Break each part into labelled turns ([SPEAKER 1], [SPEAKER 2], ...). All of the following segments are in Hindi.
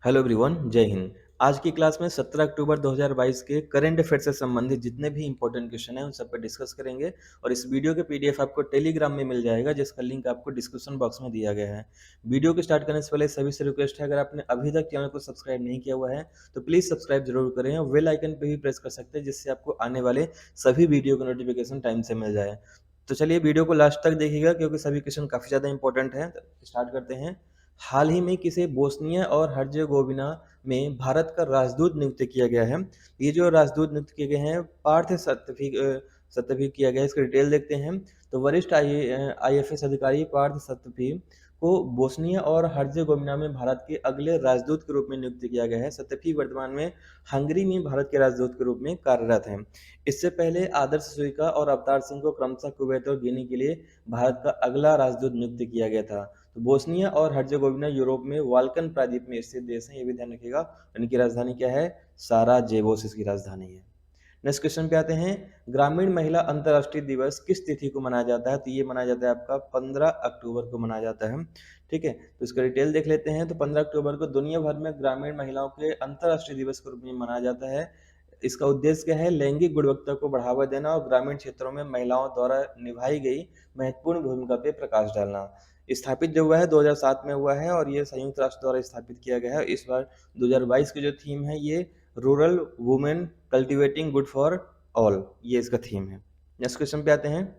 [SPEAKER 1] हेलो एवरीवन, जय हिंद। आज की क्लास में 17 अक्टूबर 2022 के करंट अफेयर से संबंधित जितने भी इंपॉर्टेंट क्वेश्चन हैं उन सब पे डिस्कस करेंगे और इस वीडियो के पीडीएफ आपको टेलीग्राम में मिल जाएगा जिसका लिंक आपको डिस्क्रिप्शन बॉक्स में दिया गया है। वीडियो को स्टार्ट करने से पहले सभी से रिक्वेस्ट है, अगर आपने अभी तक चैनल को सब्सक्राइब नहीं किया हुआ है तो प्लीज़ सब्सक्राइब जरूर करें और बेल आइकन पे भी प्रेस कर सकते हैं जिससे आपको आने वाले सभी वीडियो का नोटिफिकेशन टाइम से मिल जाए। तो चलिए वीडियो को लास्ट तक देखिएगा क्योंकि सभी क्वेश्चन काफ़ी ज़्यादा इंपॉर्टेंट हैं। स्टार्ट करते हैं। हाल ही में किसे बोस्निया और हर्जेगोविना में भारत का राजदूत नियुक्त किया गया है। ये जो राजदूत नियुक्त किए गए हैं पार्थ सत्यभी किया गया है। इसका डिटेल देखते हैं। तो वरिष्ठ आईएफएस अधिकारी पार्थ सत्यभी को बोस्निया और हर्जेगोविना में भारत के अगले राजदूत के रूप में नियुक्त किया गया है। सत्यभी वर्तमान में हंगरी में भारत के राजदूत के रूप में कार्यरत हैं। इससे पहले आदर्श सुइका और अवतार सिंह को क्रमशः कुवैत और गिनी के लिए भारत का अगला राजदूत नियुक्त किया गया था। तो बोस्निया और हर्जेगोविना यूरोप में वाल्कन प्रायद्वीप में स्थित देश है, ये भी ध्यान रखिएगा। इनकी राजधानी क्या है? साराजेवो इसकी राजधानी है। नेक्स्ट क्वेश्चन पे आते हैं। ग्रामीण महिला अंतर्राष्ट्रीय दिवस किस तिथि को मनाया जाता है? तो ये मनाया जाता है आपका 15 अक्टूबर को मनाया जाता है। ठीक है, तो इसका डिटेल देख लेते हैं। तो 15 अक्टूबर को दुनिया भर में ग्रामीण महिलाओं के अंतर्राष्ट्रीय दिवस के रूप में मनाया जाता है। इसका उद्देश्य क्या है? लैंगिक गुणवत्ता को बढ़ावा देना और ग्रामीण क्षेत्रों में महिलाओं द्वारा निभाई गई महत्वपूर्ण भूमिका पे प्रकाश डालना। स्थापित जो हुआ है 2007 में हुआ है और ये संयुक्त राष्ट्र द्वारा स्थापित किया गया है। इस बार 2022 की जो थीम है ये rural women cultivating good for all, ये इसका थीम है। नेक्स्ट क्वेश्चन पे आते हैं।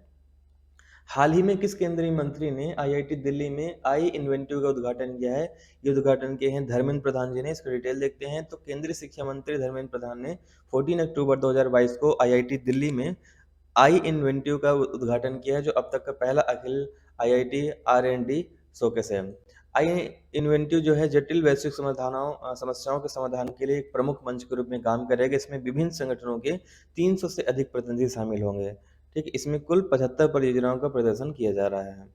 [SPEAKER 1] हाल ही में किस केंद्रीय मंत्री ने आईआईटी दिल्ली में आई इन्वेंटिव का उद्घाटन किया है? ये उद्घाटन किए हैं धर्मेंद्र प्रधान जी ने। इसका डिटेल देखते हैं। तो केंद्रीय शिक्षा मंत्री धर्मेंद्र प्रधान ने 14 अक्टूबर 2022 को आईआईटी दिल्ली में आई इन्वेंटिव का उद्घाटन किया है, जो अब तक का पहला अखिल आईआईटी आर&डी शोकेस है। आई इन्वेंटिव जो है जटिल वैश्विक समस्याओं के समाधान के लिए एक प्रमुख मंच के रूप में काम करेगा। इसमें विभिन्न संगठनों के 300 से अधिक प्रतिनिधि शामिल होंगे। ठीक है, इसमें कुल 75 परियोजनाओं का प्रदर्शन किया जा रहा है।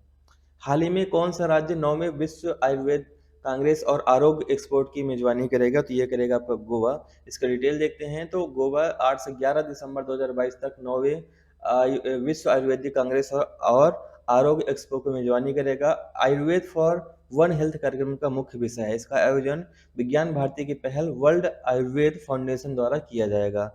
[SPEAKER 1] हाल ही में कौन सा राज्य 9वें विश्व आयुर्वेद कांग्रेस और आरोग्य एक्सपोर्ट की मेजबानी करेगा? तो ये करेगा आपका गोवा। इसका डिटेल देखते हैं। तो गोवा 8 से 11 दिसंबर 2022 तक 9वें विश्व आयुर्वेदिक कांग्रेस और आरोग्य एक्सपो की मेजबानी करेगा। आयुर्वेद फॉर वन हेल्थ कार्यक्रम का मुख्य विषय है। इसका आयोजन विज्ञान भारती की पहल वर्ल्ड आयुर्वेद फाउंडेशन द्वारा किया जाएगा।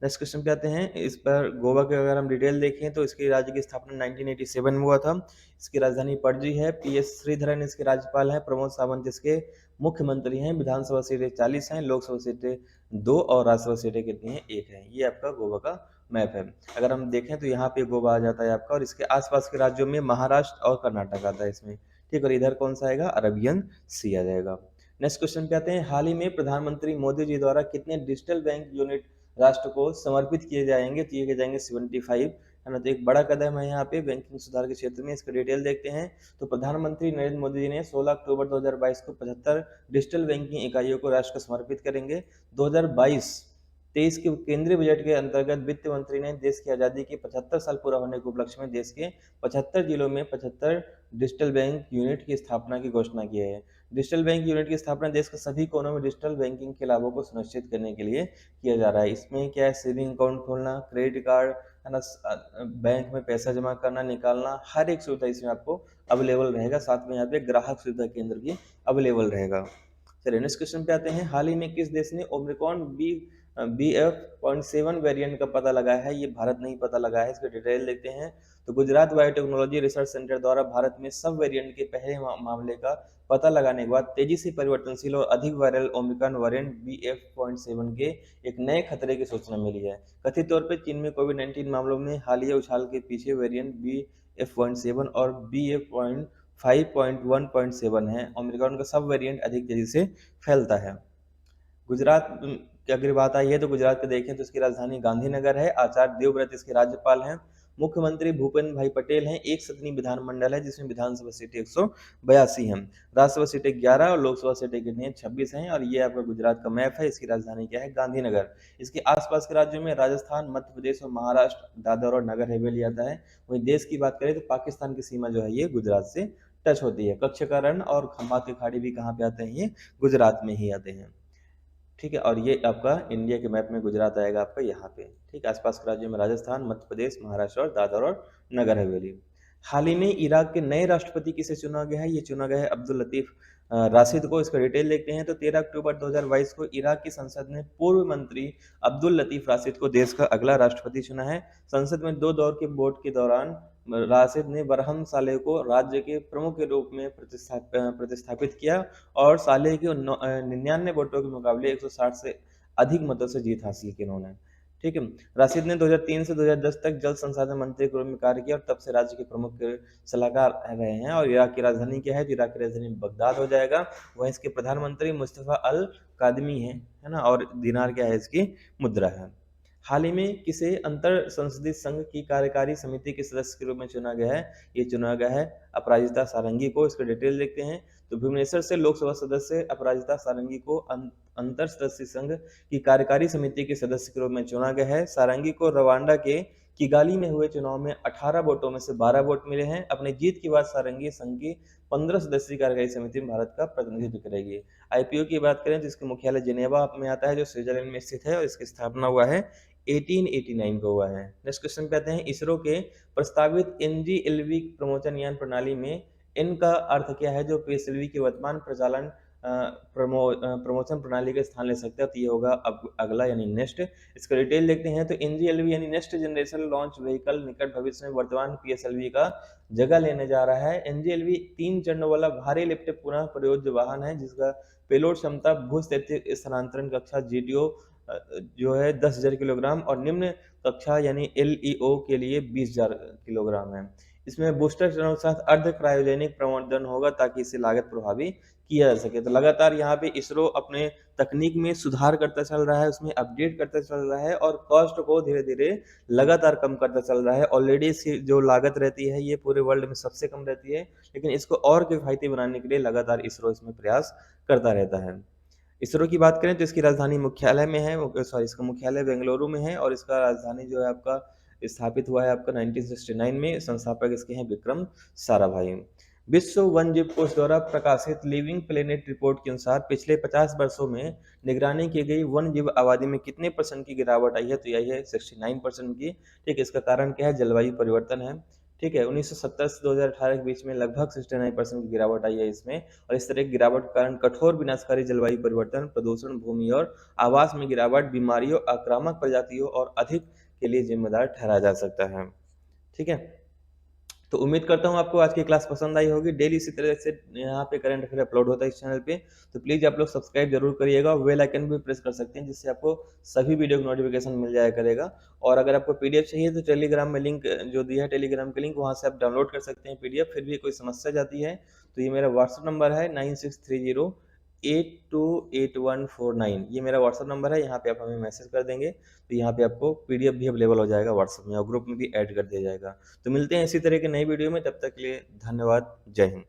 [SPEAKER 1] नेक्स्ट क्वेश्चन पे आते हैं। इस पर गोवा के अगर हम डिटेल देखें तो इसकी राज्य की स्थापना 1987 में हुआ था। इसकी राजधानी पणजी है। पीएस श्रीधरन इसके राज्यपाल हैं। प्रमोद सावंत इसके मुख्यमंत्री हैं। विधानसभा सीटें 40 हैं, लोकसभा सीटें 2 और राज्यसभा सीटें कितनी हैं? 1 है। ये आपका गोवा का मैप है। अगर हम देखें तो यहाँ पे गोवा आ जाता है आपका और इसके आसपास के राज्यों में महाराष्ट्र और कर्नाटक आता है इसमें। ठीक, और इधर कौन सा आएगा? अरबियन सी आ जाएगा। नेक्स्ट क्वेश्चन पे आते हैं। हाल ही में प्रधानमंत्री मोदी जी द्वारा कितने डिजिटल बैंक यूनिट राष्ट्र को समर्पित किए जाएंगे? तो ये किए जाएंगे 75, है ना। तो एक बड़ा कदम है यहाँ पे बैंकिंग सुधार के क्षेत्र में। इसका डिटेल देखते हैं। तो प्रधानमंत्री नरेंद्र मोदी जी ने 16 अक्टूबर 2022 को 75 डिजिटल बैंकिंग इकाइयों को राष्ट्र को समर्पित करेंगे। 2022-23 के केंद्रीय बजट के अंतर्गत वित्त मंत्री ने देश की आज़ादी के 75 साल पूरा होने के उपलक्ष्य में देश के 75 जिलों में 75 डिजिटल बैंक यूनिट की स्थापना की घोषणा की है। डिजिटल बैंक यूनिट की स्थापना देश के सभी कोनों में डिजिटल बैंकिंग के लाभों को सुनिश्चित करने के लिए किया जा रहा है। इसमें क्या है? सेविंग अकाउंट खोलना, क्रेडिट कार्ड, है ना, बैंक में पैसा जमा करना, निकालना, हर एक सुविधा इसमें आपको अवेलेबल रहेगा। साथ में यहाँ पे ग्राहक सुविधा केंद्र भी अवेलेबल रहेगा। चलिए नेक्स्ट क्वेश्चन पे आते हैं। हाल ही में किस देश ने ओमिक्रॉन BF.7 वेरिएंट का पता लगाया है? ये भारत नहीं पता लगाया है। इसका डिटेल देखते हैं। तो गुजरात बायोटेक्नोलॉजी रिसर्च सेंटर द्वारा भारत में सब वेरिएंट के पहले मामले का पता लगाने के बाद तेजी से परिवर्तनशील और अधिक वायरल ओमिक्रॉन वेरिएंट BF.7 के एक नए खतरे की सूचना मिली है। कथित तौर पर चीन में कोविड-19 मामलों में हालिया उछाल के पीछे वेरिएंट BF.7 और BF.5.1.7 है। ओमिक्रॉन का सब वेरिएंट अधिक तेजी से फैलता है। गुजरात की अगर बात आई है तो गुजरात को देखें तो इसकी राजधानी गांधीनगर है। आचार्य देवव्रत इसके राज्यपाल हैं। मुख्यमंत्री भूपेंद्र भाई पटेल हैं। एक सदनी विधानमंडल है जिसमें विधानसभा सीटें 182 हैं, राज्यसभा सीटें 11 और लोकसभा सीटें कितनी हैं? 26 हैं। और ये आपका गुजरात का मैप है। इसकी राजधानी क्या है? गांधीनगर। इसके आसपास के राज्यों में राजस्थान, मध्य प्रदेश और महाराष्ट्र, दादर और नगर हवेली आता है। वहीं देश की बात करें तो पाकिस्तान की सीमा जो है ये गुजरात से टच होती है। कच्छ का रण और खंभात की खाड़ी भी कहाँ पे आते हैं? ये गुजरात में ही आते हैं। ठीक है, और ये आपका इंडिया के मैप में गुजरात आएगा आपका यहाँ पे। ठीक है, आसपास के राज्यों में राजस्थान, मध्य प्रदेश, महाराष्ट्र और दादर और नगर हवेली। हाल ही में इराक के नए राष्ट्रपति किसे चुना गया है? ये चुना गया है अब्दुल लतीफ राशिद को। इसका डिटेल देखते हैं तो 13 अक्टूबर 2022 को इराक की संसद ने पूर्व मंत्री अब्दुल लतीफ राशिद को देश का अगला राष्ट्रपति चुना है। संसद में 2 दौर के वोट के दौरान राशिद ने बरहम सालेह को राज्य के प्रमुख के रूप में प्रतिस्थापित किया और सालेह के 99 वोटों के मुकाबले 160 से अधिक मतों से जीत हासिल की उन्होंने। ठीक है। राशिद ने 2003 से 2010 तक जल संसाधन मंत्री के रूप में कार्य किया और तब से राज्य के प्रमुख सलाहकार रहे हैं। और इराक की राजधानी क्या है? तो इराक की राजधानी बगदाद हो जाएगा। वह इसके प्रधानमंत्री मुस्तफा अल कादमी है ना। और दिनार क्या है? इसकी मुद्रा है। हाल ही में किसे अंतर संसदीय संघ की कार्यकारी समिति के सदस्य के रूप में चुना गया है? ये चुना गया है अपराजिता सारंगी को। इसका डिटेल देखते हैं तो भुवनेश्वर से लोकसभा सदस्य अपराजिता सारंगी को अंतर सदस्यीय संघ की कार्यकारी समिति के सदस्य के रूप में चुना गया है। सारंगी को रवांडा के किगाली में हुए चुनाव में 18 वोटों में से 12 वोट मिले हैं। अपनी जीत के बाद सारंगी संघ की 15 सदस्यीय कार्यकारी समिति में भारत का प्रतिनिधित्व करेगी। आईपीओ की बात करें तो इसका मुख्यालय जिनेवा में आता है जो स्विट्जरलैंड में स्थित है और इसकी स्थापना हुआ है 1889 को हुआ है। नेक्स्ट क्वेश्चन पे आते हैं। इसरो के प्रस्तावित एनजीएलवी प्रमोशन यान प्रणाली में इन का अर्थ क्या है? जो पीएसएलवी के वर्तमान प्रचालन प्रमोशन प्रणाली का स्थान ले सकता है तो ये होगा अगला यानी नेक्स्ट। इसका डिटेल देखते हैं तो एनजीएलवी यानी नेक्स्ट जनरेशन लॉन्च व्हीकल निकट भविष्य में वर्तमान पीएसएलवी का जगह लेने जा रहा है। एनजीएलवी 3 चरणों वाला भारी लिफ्ट पुनः प्रयोज्य वाहन है जिसका पेलोड क्षमता भूस्थितिक स्थानांतरण कक्षा जीटीओ जो है 10,000 किलोग्राम और निम्न कक्षा यानी एलईओ के लिए 20,000 किलोग्राम है। इसमें बूस्टर चरणों के साथ अर्ध क्रायोजेनिक प्रवर्धन होगा ताकि इसे लागत प्रभावी किया जा सके। तो लगातार यहाँ पे इसरो अपने तकनीक में सुधार करता चल रहा है, उसमें अपडेट करता चल रहा है और कॉस्ट को धीरे धीरे लगातार कम करता चल रहा है। ऑलरेडी इसकी जो लागत रहती है ये पूरे वर्ल्ड में सबसे कम रहती है, लेकिन इसको और किफायती बनाने के लिए लगातार इसरो इसमें प्रयास करता रहता है। इसरो की बात करें तो इसकी राजधानी मुख्यालय में है, सॉरी इसका मुख्यालय बेंगलुरु में है और इसका राजधानी जो है आपका स्थापित हुआ है आपका 1969 में। संस्थापक इसके हैं विक्रम साराभाई। विश्व वन जीव कोष द्वारा प्रकाशित लिविंग प्लेनेट रिपोर्ट के अनुसार पिछले 50 वर्षों में निगरानी की गई वन जीव आबादी में कितने % की गिरावट आई है? तो यही है 69% की। ठीक है। इसका कारण क्या है? जलवायु परिवर्तन है। ठीक है। 1970 से 2018 के बीच में लगभग 69% की गिरावट आई है इसमें। और इस तरह की गिरावट के कारण कठोर विनाशकारी जलवायु परिवर्तन, प्रदूषण, भूमि और आवास में गिरावट, बीमारियों, आक्रामक प्रजातियों और अधिक के लिए जिम्मेदार ठहराया जा सकता है। ठीक है। तो उम्मीद करता हूँ आपको आज की क्लास पसंद आई होगी। डेली इसी तरह से यहाँ पे करंट अफेयर अपलोड होता है इस चैनल पे, तो प्लीज आप लोग सब्सक्राइब जरूर करिएगा। बेल आइकन भी प्रेस कर सकते हैं जिससे आपको सभी वीडियो की नोटिफिकेशन मिल जाया करेगा। और अगर आपको पीडीएफ चाहिए तो टेलीग्राम में लिंक जो दिया है, टेलीग्राम के लिंक, वहाँ से आप डाउनलोड कर सकते हैं पीडीएफ। फिर भी कोई समस्या जाती है तो ये मेरा व्हाट्सअप नंबर है 9630828149। ये मेरा व्हाट्सअप नंबर है, यहाँ पे आप हमें मैसेज कर देंगे तो यहाँ पे आपको पीडीएफ भी अवेलेबल हो जाएगा व्हाट्सएप में और ग्रुप में भी ऐड कर दिया जाएगा। तो मिलते हैं इसी तरह के नई वीडियो में, तब तक के लिए धन्यवाद। जय हिंद।